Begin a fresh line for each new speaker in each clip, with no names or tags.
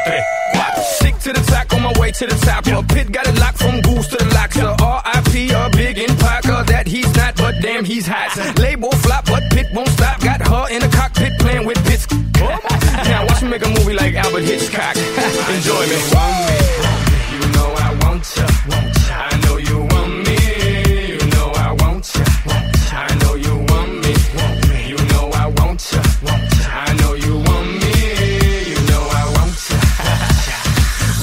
tres, cuatro. Stick to the track on my way to the top. A pit got it locked from goose to the locks. R.I.P. a big impact that he's not, but damn he's hot. Label flop, but Pit won't stop. Got her in the cockpit playing with bits. Now watch me make a movie like Albert Hitchcock. Enjoy me. You know I want ya. I know you want me. You know I want ya. I know you want me. You know I want ya. I know you want me. You know I want ya.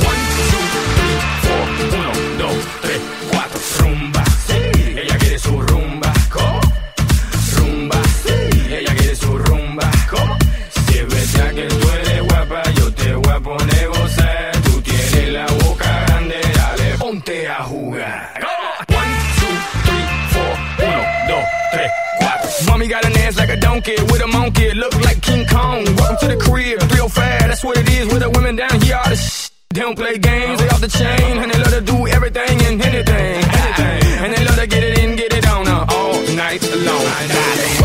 1, 2, 3, 4. 1, 2, 3, 4. Rumba. Ella quiere su rumba. ¿Cómo? Rumba. Ella quiere su rumba. ¿Cómo? Si es verdad que tú eres guapa, yo te voy a poner a gozar. Tú tienes la boca grande, dale, ponte a jugar. 1, 2, 3, 4. 1, 2, 3, 4. Mommy got an ass like a donkey with a monkey. Look like King Kong. Welcome to the crib, 305. That's what it is with the women down here. All the they don't play games, they off the chain. And they love to do everything and anything. And they love to get it in, get it on all night long.